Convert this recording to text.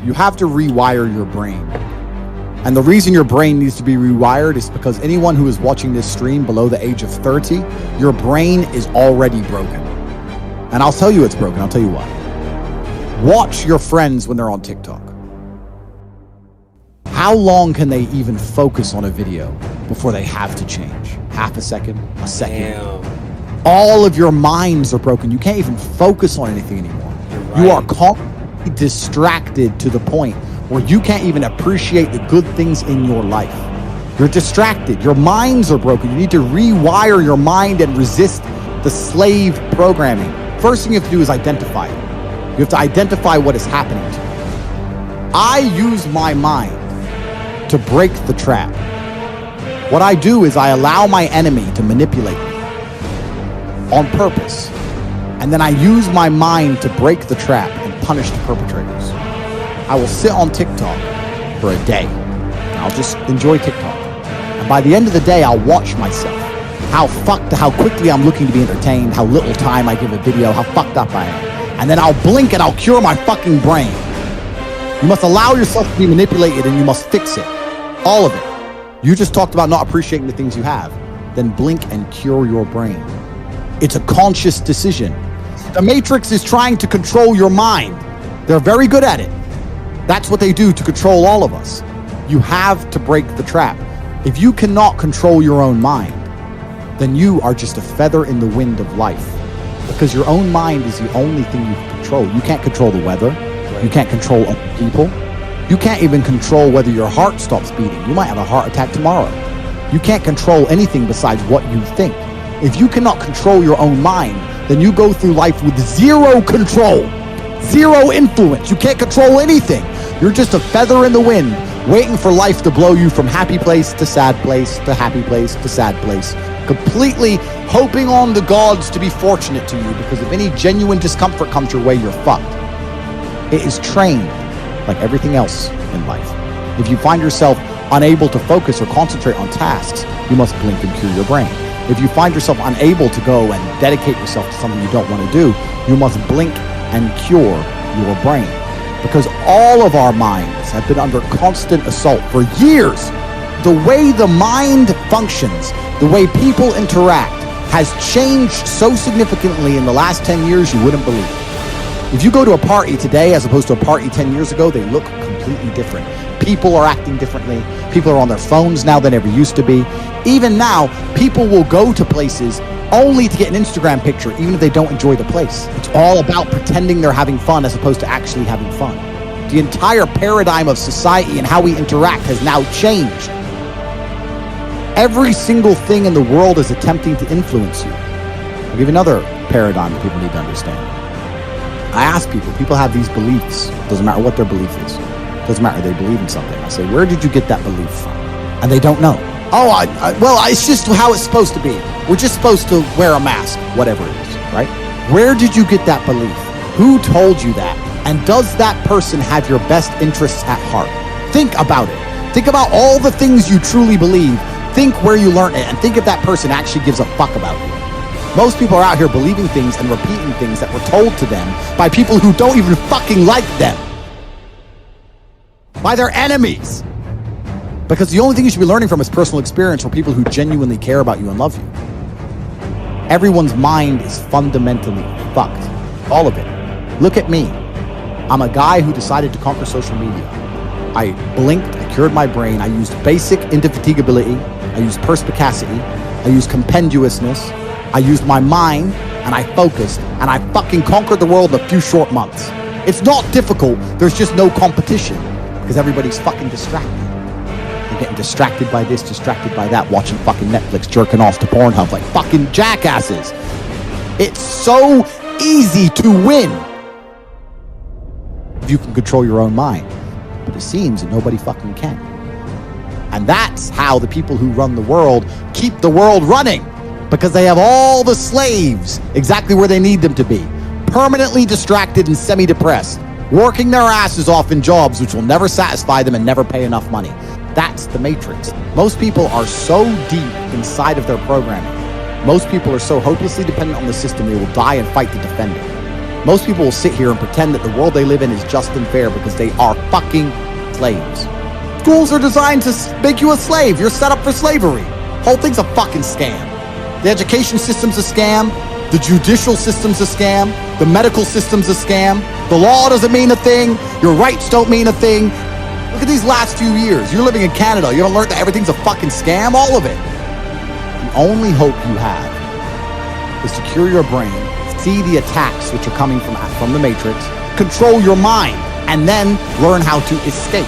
You have to rewire your brain. And the reason your brain needs to be rewired is because anyone who is watching this stream below the age of 30, your brain is already broken. And I'll tell you it's broken. I'll tell you why. Watch your friends when they're on TikTok. How long can they even focus on a video before they have to change? Half a second, a second. Damn. All of your minds are broken. You can't even focus on anything anymore. Right. You are constantly distracted to the point where you can't even appreciate the good things in your life. You're distracted. Your minds are broken. You need to rewire your mind and resist the slave programming. First thing you have to do is identify it. You have to identify what is happening to you. I use my mind to break the trap. What I do is I allow my enemy to manipulate me on purpose. And then I use my mind to break the trap and punish the perpetrators. I will sit on TikTok for a day. I'll just enjoy TikTok. And by the end of the day, I'll watch myself. How quickly I'm looking to be entertained, how little time I give a video, how fucked up I am. And then I'll blink and I'll cure my fucking brain. You must allow yourself to be manipulated and you must fix it. All of it. You just talked about not appreciating the things you have. Then blink and cure your brain. It's a conscious decision. The Matrix is trying to control your mind. They're very good at it. That's what they do to control all of us. You have to break the trap. If you cannot control your own mind, then you are just a feather in the wind of life. Because your own mind is the only thing you can control. You can't control the weather. You can't control other people. You can't even control whether your heart stops beating. You might have a heart attack tomorrow. You can't control anything besides what you think. If you cannot control your own mind, then you go through life with zero control, zero influence. You can't control anything. You're just a feather in the wind, waiting for life to blow you from happy place to sad place to happy place to sad place, completely hoping on the gods to be fortunate to you, because if any genuine discomfort comes your way, you're fucked. It is trained like everything else in life. If you find yourself unable to focus or concentrate on tasks, you must blink and cure your brain. If you find yourself unable to go and dedicate yourself to something you don't want to do, you must blink and cure your brain. Because all of our minds have been under constant assault for years. The way the mind functions, the way people interact, has changed so significantly in the last 10 years you wouldn't believe. If you go to a party today as opposed to a party 10 years ago, they look completely different. People are acting differently. People are on their phones now than ever used to be. Even now, people will go to places only to get an Instagram picture, even if they don't enjoy the place. It's all about pretending they're having fun as opposed to actually having fun. The entire paradigm of society and how we interact has now changed. Every single thing in the world is attempting to influence you. I'll give you another paradigm that people need to understand. I ask people have these beliefs. Doesn't matter what their belief is. Doesn't matter, they believe in something. I say, where did you get that belief from? And they don't know. Oh, well, it's just how it's supposed to be. We're just supposed to wear a mask, whatever it is, right? Where did you get that belief? Who told you that? And does that person have your best interests at heart? Think about it. Think about all the things you truly believe. Think where you learned it, and think if that person actually gives a fuck about you. Most people are out here believing things and repeating things that were told to them by people who don't even fucking like them. By their enemies. Because the only thing you should be learning from is personal experience from people who genuinely care about you and love you. Everyone's mind is fundamentally fucked. All of it. Look at me. I'm a guy who decided to conquer social media. I blinked, I cured my brain, I used basic indefatigability, I used perspicacity, I used compendiousness, I used my mind, and I focused, and I fucking conquered the world in a few short months. It's not difficult, there's just no competition, because everybody's fucking distracted. They're getting distracted by this, distracted by that, watching fucking Netflix, jerking off to Pornhub like fucking jackasses. It's so easy to win if you can control your own mind. But it seems that nobody fucking can. And that's how the people who run the world keep the world running, because they have all the slaves exactly where they need them to be, permanently distracted and semi-depressed, working their asses off in jobs which will never satisfy them and never pay enough money. That's the Matrix. Most people are so deep inside of their programming. Most people are so hopelessly dependent on the system they will die and fight to defend it. Most people will sit here and pretend that the world they live in is just and fair because they are fucking slaves. Schools are designed to make you a slave. You're set up for slavery. Whole thing's a fucking scam. The education system's a scam. The judicial system's a scam. The medical system's a scam. The law doesn't mean a thing. Your rights don't mean a thing. Look at these last few years. You're living in Canada. You haven't learned that everything's a fucking scam? All of it. The only hope you have is to cure your brain, see the attacks which are coming from the Matrix, control your mind, and then learn how to escape.